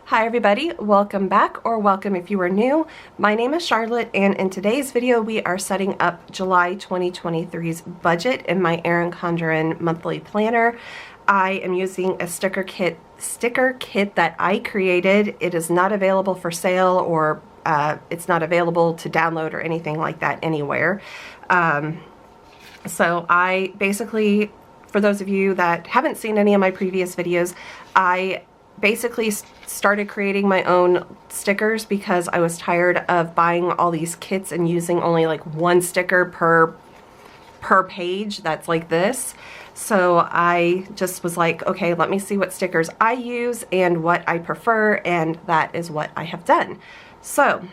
Hi everybody, welcome back, or welcome if you are new. My name is Charlotte, and in today's video we are setting up July 2023's budget in my Erin Condren Monthly Planner. I am using a sticker kit that I created. It is not available for sale, or it's not available to download or anything like that anywhere. So I basically, for those of you that haven't seen any of my previous videos, I basically started creating my own stickers because I was tired of buying all these kits and using only like one sticker per page that's like this. So I just was like, okay, let me see what stickers I use and what I prefer, and that is what I have done. So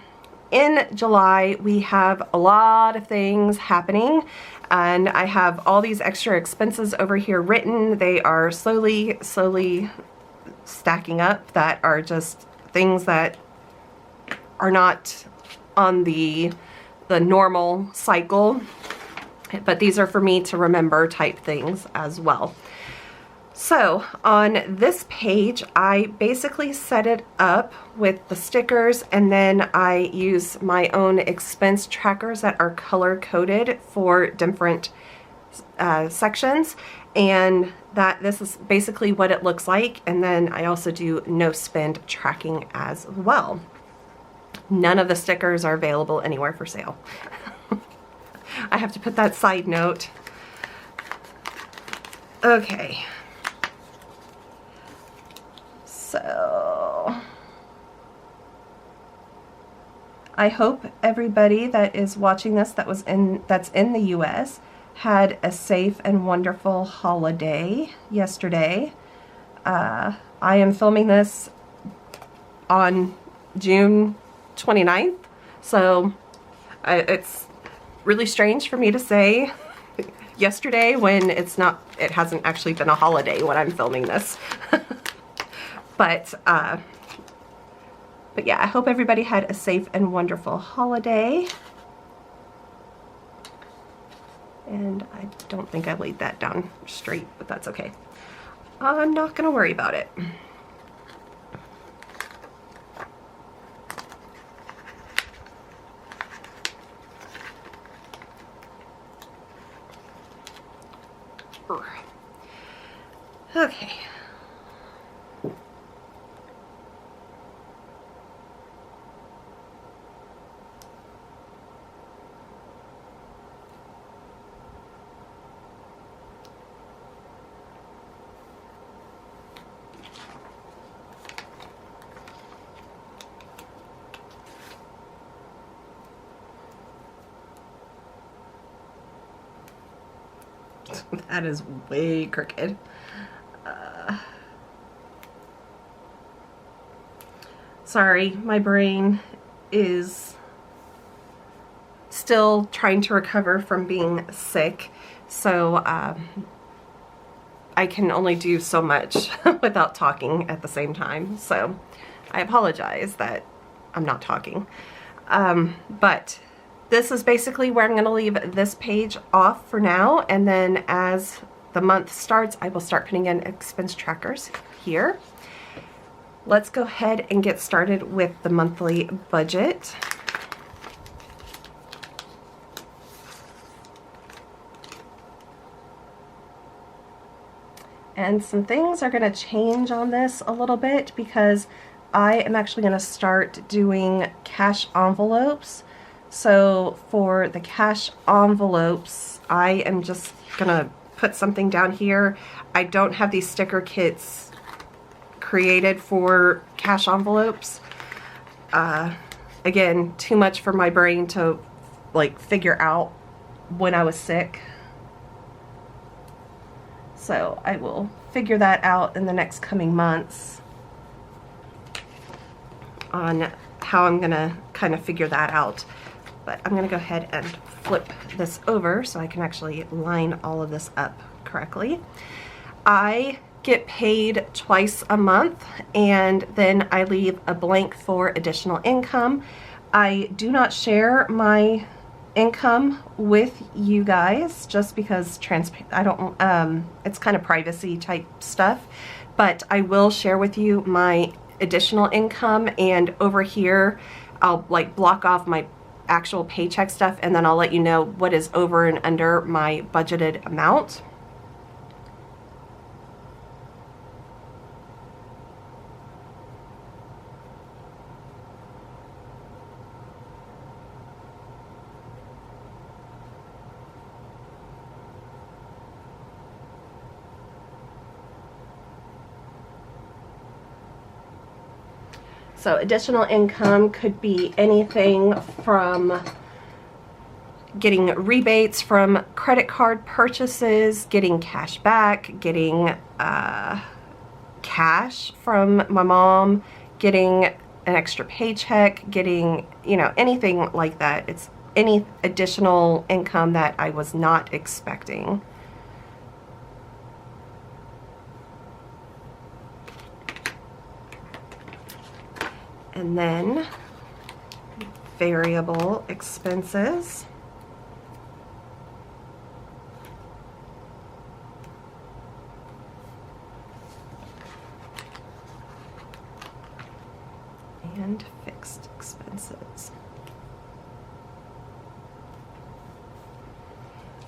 in July we have a lot of things happening, and I have all these extra expenses over here written. They are slowly stacking up, that are just things that are not on the normal cycle, but these are for me to remember type things as well. So on this page I basically set it up with the stickers, and then I use my own expense trackers that are color coded for different sections, and this is basically what it looks like. And then I also do no spend tracking as well. None of the stickers are available anywhere for sale. I have to put that side note. Okay, so I hope everybody that is watching this that's in the US had a safe and wonderful holiday yesterday. I am filming this on June 29th, so it's really strange for me to say yesterday when it hasn't actually been a holiday when I'm filming this. But yeah, I hope everybody had a safe and wonderful holiday. And I don't think I laid that down straight, but that's okay. I'm not going to worry about it. Okay. That is way crooked. Sorry, my brain is still trying to recover from being sick, so I can only do so much without talking at the same time. So I apologize that I'm not talking. But this is basically where I'm going to leave this page off for now, and then as the month starts I will start putting in expense trackers here. Let's go ahead and get started with the monthly budget. And some things are going to change on this a little bit because I am actually going to start doing cash envelopes. So for the cash envelopes, I am just gonna put something down here. I don't have these sticker kits created for cash envelopes. Again, too much for my brain to like figure out when I was sick. So I will figure that out in the next coming months on how I'm gonna kind of figure that out. But I'm going to go ahead and flip this over so I can actually line all of this up correctly. I get paid twice a month, and then I leave a blank for additional income. I do not share my income with you guys just because I don't, it's kind of privacy type stuff, but I will share with you my additional income, and over here I'll like block off my actual paycheck stuff, and then I'll let you know what is over and under my budgeted amount. So additional income could be anything from getting rebates from credit card purchases, getting cash back, getting cash from my mom, getting an extra paycheck, getting, you know, anything like that. It's any additional income that I was not expecting. And then variable expenses. And fixed expenses.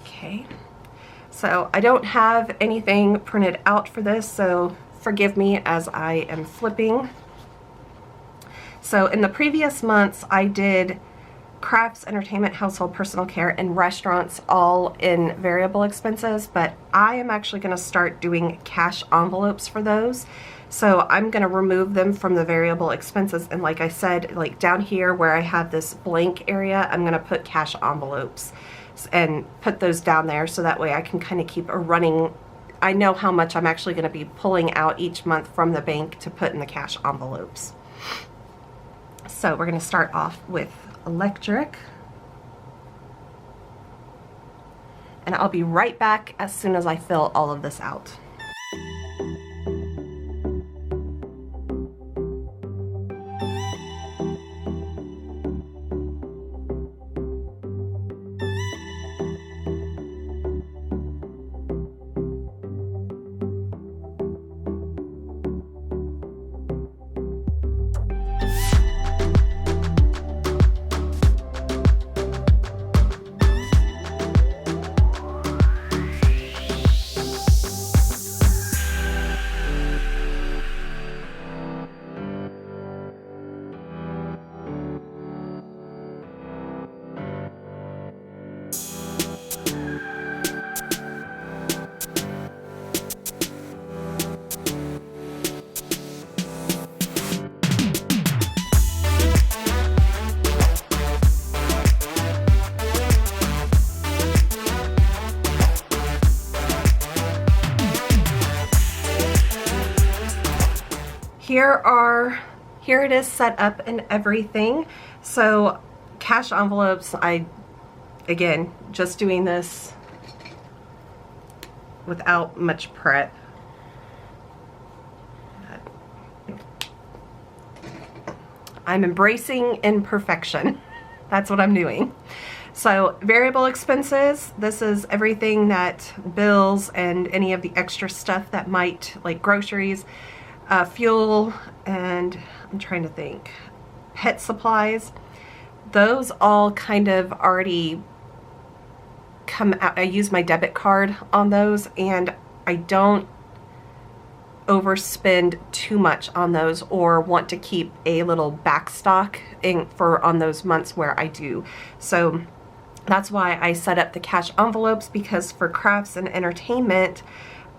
Okay, so I don't have anything printed out for this, so forgive me as I am flipping. So in the previous months, I did crafts, entertainment, household, personal care, and restaurants all in variable expenses, but I am actually going to start doing cash envelopes for those. So I'm going to remove them from the variable expenses, and like I said, like down here where I have this blank area, I'm going to put cash envelopes and put those down there, so that way I can kind of keep a running, I know how much I'm actually going to be pulling out each month from the bank to put in the cash envelopes. So we're going to start off with electric, and I'll be right back as soon as I fill all of this out. Here it is set up and everything. So cash envelopes, again, just doing this without much prep. I'm embracing imperfection. That's what I'm doing. So variable expenses, this is everything that bills and any of the extra stuff that might, like groceries, fuel, and I'm trying to think, pet supplies. Those all kind of already come out. I use my debit card on those, and I don't overspend too much on those, or want to keep a little back stock on those months where I do. So that's why I set up the cash envelopes, because for crafts and entertainment,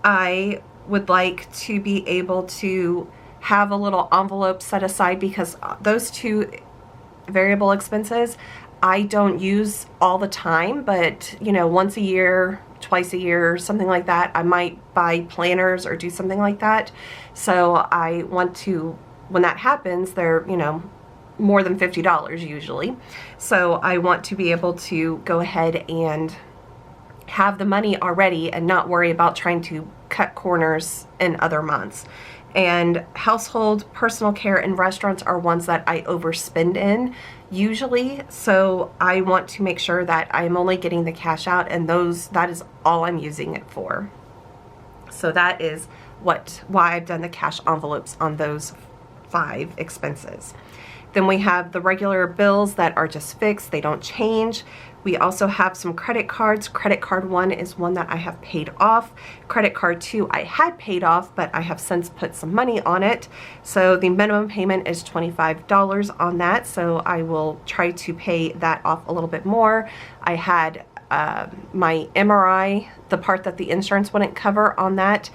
I would like to be able to have a little envelope set aside, because those two variable expenses I don't use all the time, but you know, once a year, twice a year, something like that, I might buy planners or do something like that. So I want to, when that happens, they're, you know, more than $50 usually. So I want to be able to go ahead and have the money already and not worry about trying to cut corners in other months. And household, personal care, and restaurants are ones that I overspend in usually. So I want to make sure that I'm only getting the cash out, and that is all I'm using it for. So that is why I've done the cash envelopes on those 5 expenses. Then we have the regular bills that are just fixed, they don't change. We also have some credit cards. Credit card 1 is one that I have paid off. Credit card 2 I had paid off, but I have since put some money on it. So the minimum payment is $25 on that. So I will try to pay that off a little bit more. I had my MRI, the part that the insurance wouldn't cover on that,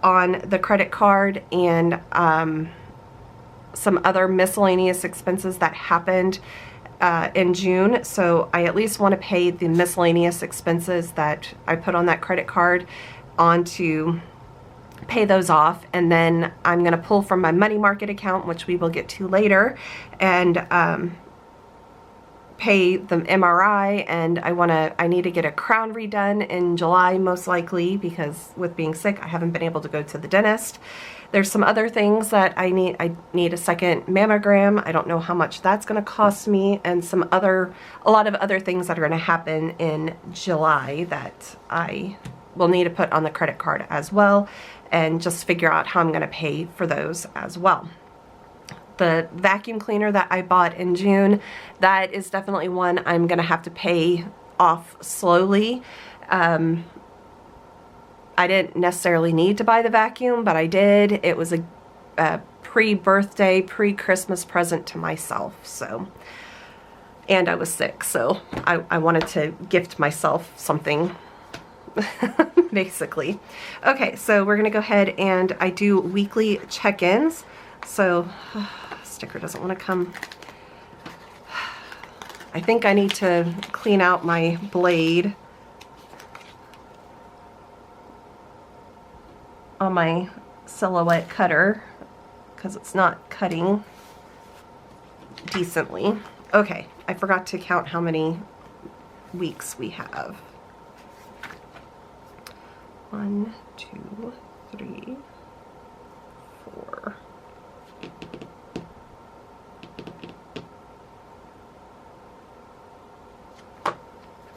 on the credit card, and some other miscellaneous expenses that happened in June. So I at least want to pay the miscellaneous expenses that I put on that credit card on to pay those off. And then I'm going to pull from my money market account, which we will get to later, and pay the MRI. And I need to get a crown redone in July, most likely, because with being sick, I haven't been able to go to the dentist. There's some other things that I need a second mammogram. I don't know how much that's going to cost me, and a lot of other things that are going to happen in July that I will need to put on the credit card as well, and just figure out how I'm going to pay for those as well. The vacuum cleaner that I bought in June, that is definitely one I'm going to have to pay off slowly. I didn't necessarily need to buy the vacuum, but I did. It was a pre-birthday, pre-Christmas present to myself. So, and I was sick, so I wanted to gift myself something, basically. Okay, so we're gonna go ahead and I do weekly check-ins. So, sticker doesn't want to come. I think I need to clean out my blade on my Silhouette cutter because it's not cutting decently. Okay, I forgot to count how many weeks we have. 1, 2, 3, 4.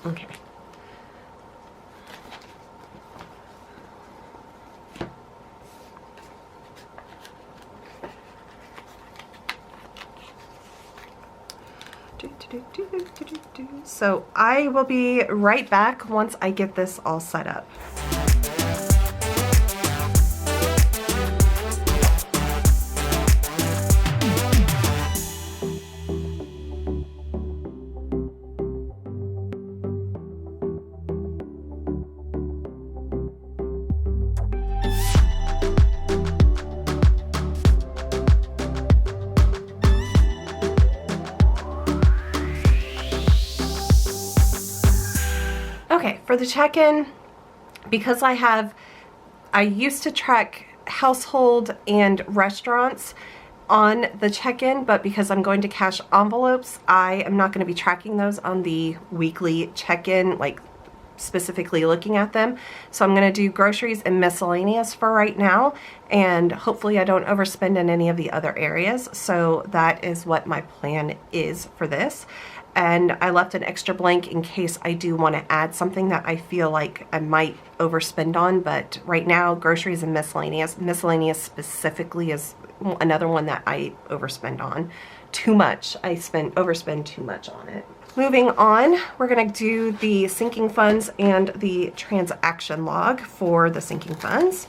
Okay. So I will be right back once I get this all set up. Okay, for the check-in, because I used to track household and restaurants on the check-in, but because I'm going to cash envelopes, I am not going to be tracking those on the weekly check-in, like specifically looking at them. So I'm going to do groceries and miscellaneous for right now, and hopefully I don't overspend in any of the other areas. So that is what my plan is for this. And I left an extra blank in case I do want to add something that I feel like I might overspend on, but right now groceries and miscellaneous specifically is another one that I overspend on too much. I overspend too much on it. Moving on, we're going to do the sinking funds and the transaction log for the sinking funds.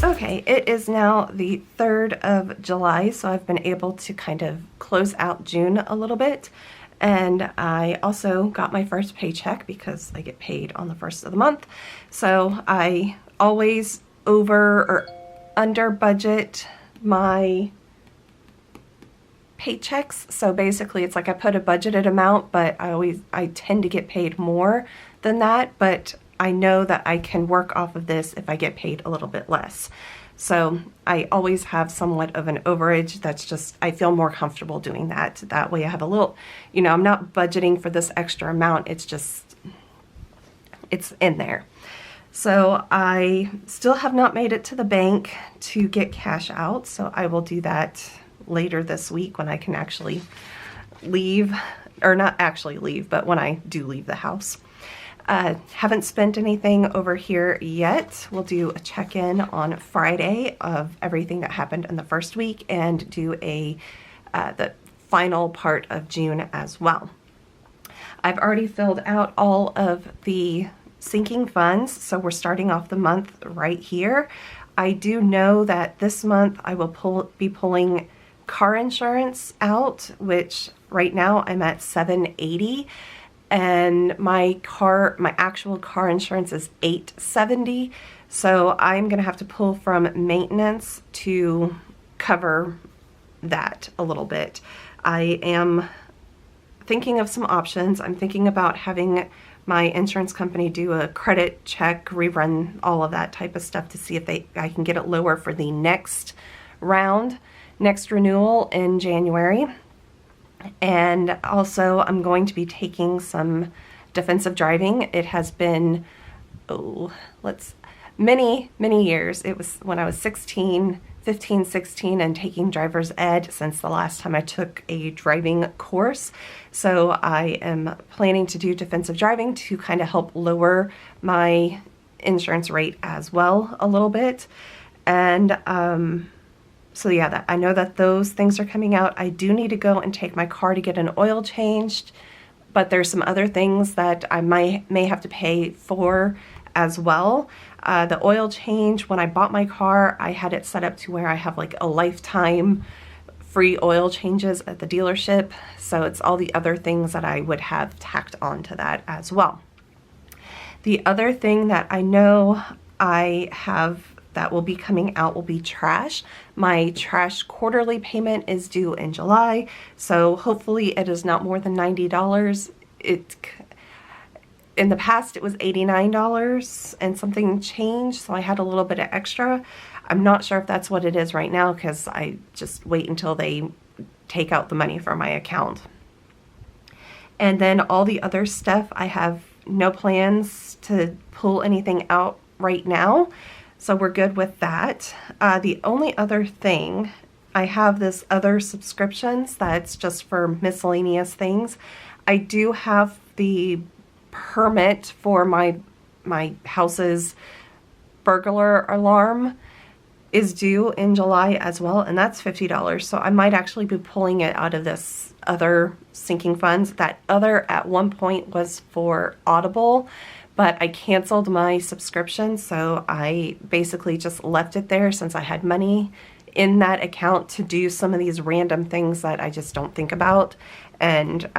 Okay, it is now the 3rd of July, so I've been able to kind of close out June a little bit. And I also got my first paycheck because I get paid on the 1st of the month. So I always over or under budget my paychecks. So basically it's like I put a budgeted amount, but I tend to get paid more than that, but I know that I can work off of this if I get paid a little bit less. So I always have somewhat of an overage. That's just, I feel more comfortable doing that. That way I have a little, you know, I'm not budgeting for this extra amount. It's just, it's in there. So I still have not made it to the bank to get cash out. So I will do that later this week when I can actually leave, or not actually leave, but when I do leave the house. Haven't spent anything over here yet. We'll do a check-in on Friday of everything that happened in the first week and do the final part of June as well. I've already filled out all of the sinking funds, so we're starting off the month right here. I do know that this month I will be pulling car insurance out, which right now I'm at $780. And my actual car insurance is $870. So I'm gonna have to pull from maintenance to cover that a little bit. I am thinking of some options. I'm thinking about having my insurance company do a credit check, rerun all of that type of stuff to see if I can get it lower for the next round, next renewal in January. And also I'm going to be taking some defensive driving. It has been, many years. It was when I was 15, 16, and taking driver's ed since the last time I took a driving course. So I am planning to do defensive driving to kind of help lower my insurance rate as well a little bit. And so yeah, I know that those things are coming out. I do need to go and take my car to get an oil changed, but there's some other things that I may have to pay for as well. The oil change, when I bought my car, I had it set up to where I have like a lifetime free oil changes at the dealership. So it's all the other things that I would have tacked onto that as well. The other thing that I know I have that will be coming out will be trash. My trash quarterly payment is due in July, so hopefully it is not more than $90. In the past it was $89 and something changed, so I had a little bit of extra. I'm not sure if that's what it is right now because I just wait until they take out the money from my account. And then all the other stuff, I have no plans to pull anything out right now. So we're good with that. The only other thing, I have this other subscriptions that's just for miscellaneous things. I do have the permit for my house's burglar alarm is due in July as well, and that's $50. So I might actually be pulling it out of this other sinking funds. That other at one point was for Audible, but I canceled my subscription, so I basically just left it there since I had money in that account to do some of these random things that I just don't think about. And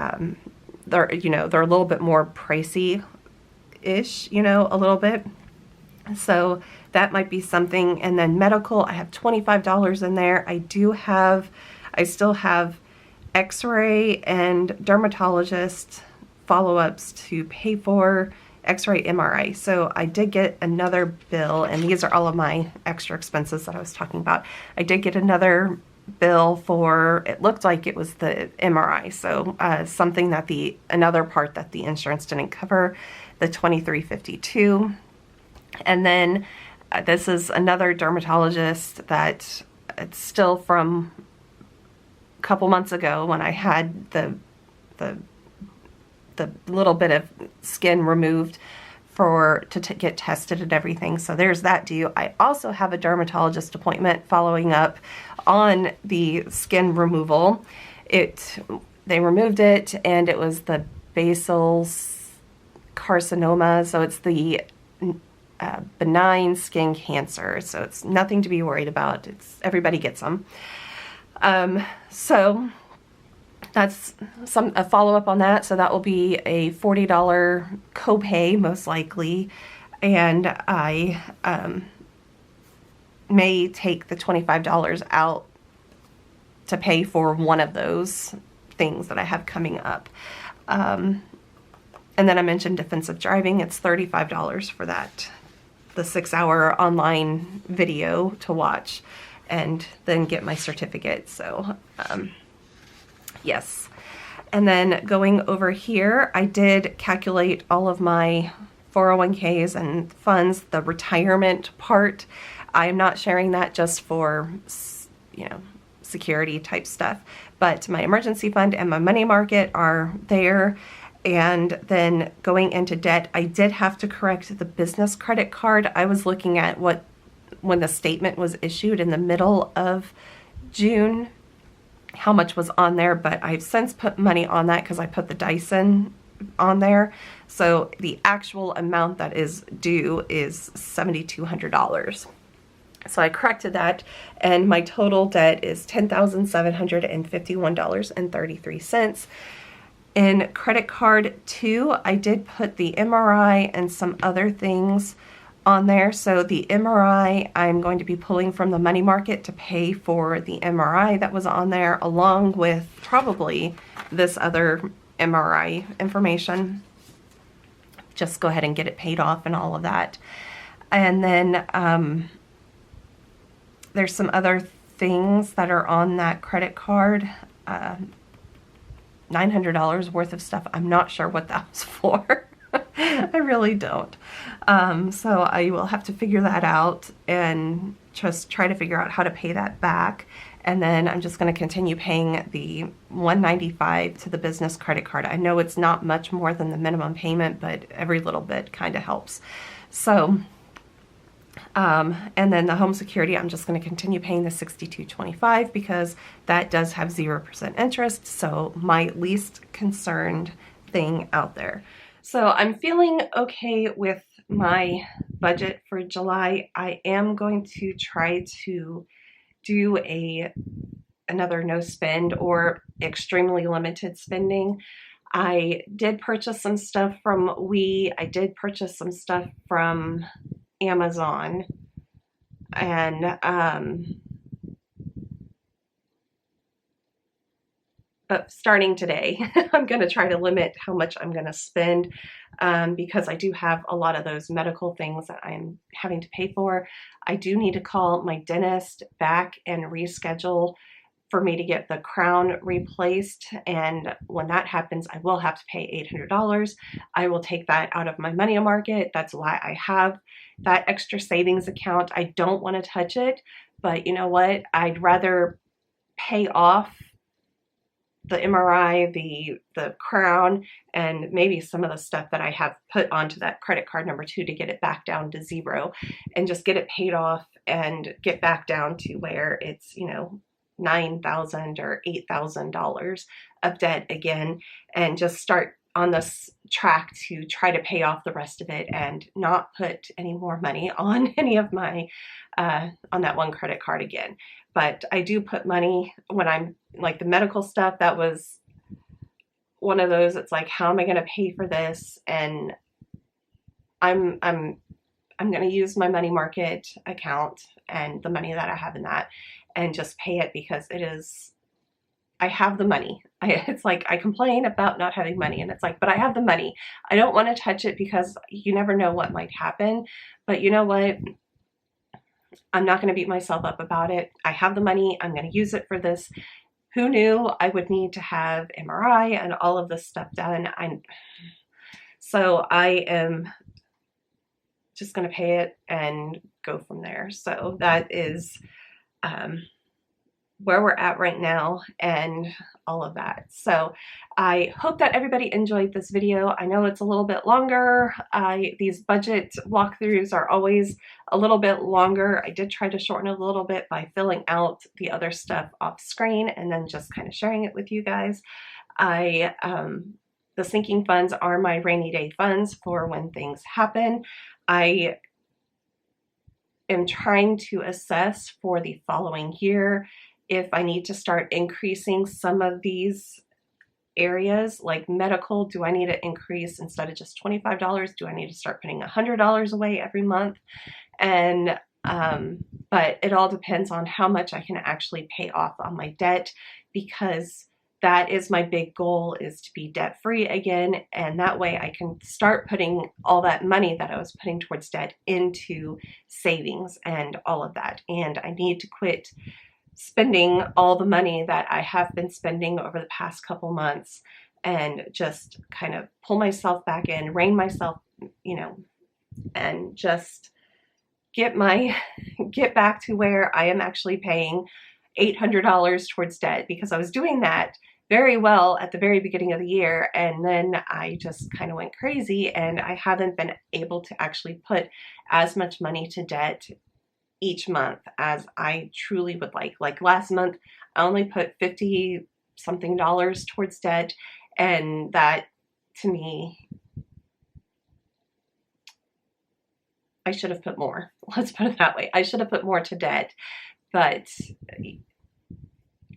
they're a little bit more pricey-ish, a little bit. So that might be something. And then medical, I have $25 in there. I still have x-ray and dermatologist follow-ups to pay for, x-ray, MRI. So I did get another bill, and these are all of my extra expenses that I was talking about. I did get another bill for, it looked like it was the MRI. So something that another part that the insurance didn't cover, the $23.52. And then this is another dermatologist that it's still from a couple months ago when I had the little bit of skin removed to get tested and everything. So there's that due. I also have a dermatologist appointment following up on the skin removal. They removed it, and it was the basal carcinoma. So it's the benign skin cancer. So it's nothing to be worried about. Everybody gets them. So that's a follow-up on that. So that will be a $40 copay most likely. And I may take the $25 out to pay for one of those things that I have coming up. And then I mentioned defensive driving. It's $35 for that, the 6-hour online video to watch and then get my certificate. So yes. And then going over here, I did calculate all of my 401ks and funds, the retirement part. I'm not sharing that just for, you know, security type stuff, but my emergency fund and my money market are there. And then going into debt, I did have to correct the business credit card. I was looking at when the statement was issued in the middle of June, how much was on there, but I've since put money on that because I put the Dyson on there. So the actual amount that is due is $7,200. So I corrected that, and my total debt is $10,751.33. In credit card 2, I did put the MRI and some other things on there. So the MRI, I'm going to be pulling from the money market to pay for the MRI that was on there, along with probably this other MRI information. Just go ahead and get it paid off and all of that. And then there's some other things that are on that credit card. $900 worth of stuff. I'm not sure what that was for. I really don't. So I will have to figure that out and just try to figure out how to pay that back. And then I'm just going to continue paying the $195 to the business credit card. I know it's not much more than the minimum payment, but every little bit kind of helps. So and then the home security, I'm just going to continue paying the $62.25 because that does have 0% interest. So my least concerned thing out there. So I'm feeling okay with my budget for July. I am going to try to do another no spend or extremely limited spending. I did purchase some stuff from I did purchase some stuff from Amazon, and but starting today, I'm going to try to limit how much I'm going to spend because I do have a lot of those medical things that I'm having to pay for. I do need to call my dentist back and reschedule for me to get the crown replaced, and when that happens, I will have to pay $800. I will take that out of my money market. That's why I have that extra savings account. I don't want to touch it, but you know what? I'd rather pay off the MRI, the crown, and maybe some of the stuff that I have put onto that credit card number 2 to get it back down to 0 and just get it paid off and get back down to where it's, you know, $9,000 or $8,000 of debt again, and just start on this track to try to pay off the rest of it and not put any more money on any of my on that one credit card again. But I do put money when I'm like the medical stuff. That was one of those. It's like, how am I going to pay for this? And I'm going to use my money market account and the money that I have in that and just pay it because it is, I have the money. It's like I complain about not having money, and it's like, but I have the money. I don't want to touch it because you never know what might happen. But you know what? I'm not going to beat myself up about it. I have the money. I'm going to use it for this. Who knew I would need to have MRI and all of this stuff done? So I am just going to pay it and go from there. So that is where we're at right now and all of that. So I hope that everybody enjoyed this video. I know it's a little bit longer. These budget walkthroughs are always a little bit longer. I did try to shorten it a little bit by filling out the other stuff off screen and then just kind of sharing it with you guys. The sinking funds are my rainy day funds for when things happen. I am trying to assess for the following year if I need to start increasing some of these areas. Like medical, do I need to increase instead of just $25? Do I need to start putting $100 away every month? And but it all depends on how much I can actually pay off on my debt, because that is my big goal, is to be debt free again. And that way I can start putting all that money that I was putting towards debt into savings and all of that. And I need to quit spending all the money that I have been spending over the past couple months, and just kind of pull myself back in, rein myself, and just get back to where I am actually paying $800 towards debt, because I was doing that very well at the very beginning of the year, and then I just kind of went crazy, and I haven't been able to actually put as much money to debt each month as I truly would like. Like last month, I only put $50 something towards debt, and that, to me, I should have put more. Let's put it that way. I should have put more to debt, but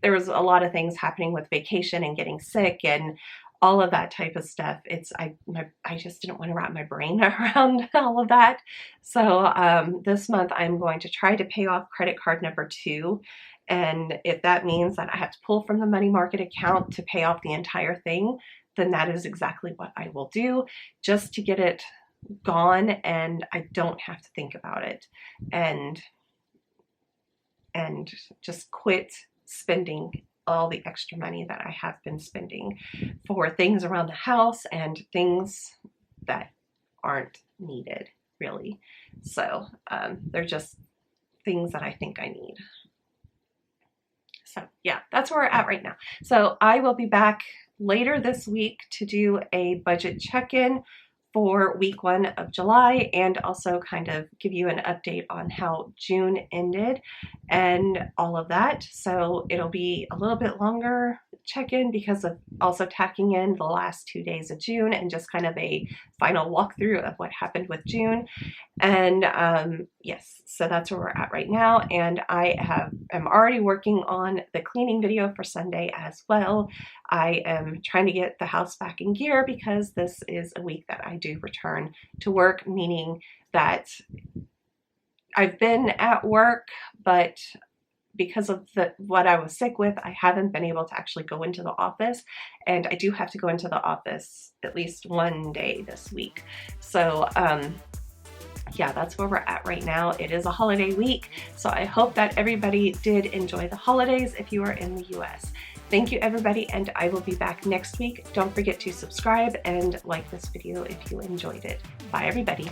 there was a lot of things happening with vacation and getting sick and all of that type of stuff. I just didn't want to wrap my brain around all of that. So this month I'm going to try to pay off credit card number 2. And if that means that I have to pull from the money market account to pay off the entire thing, then that is exactly what I will do, just to get it gone and I don't have to think about it, and just quit spending all the extra money that I have been spending for things around the house and things that aren't needed, really. So they're just things that I think I need. So yeah, that's where we're at right now. So I will be back later this week to do a budget check-in for week 1 of July, and also kind of give you an update on how June ended and all of that. So it'll be a little bit longer check-in because of also tacking in the last 2 days of June and just kind of a final walkthrough of what happened with June. And yes, so that's where we're at right now. And I am already working on the cleaning video for Sunday as well. I am trying to get the house back in gear because this is a week that I do return to work, meaning that I've been at work, but because of what I was sick with, I haven't been able to actually go into the office, and I do have to go into the office at least one day this week. So yeah, that's where we're at right now. It is a holiday week, so I hope that everybody did enjoy the holidays if you are in the US. Thank you, everybody, and I will be back next week. Don't forget to subscribe and like this video if you enjoyed it. Bye, everybody.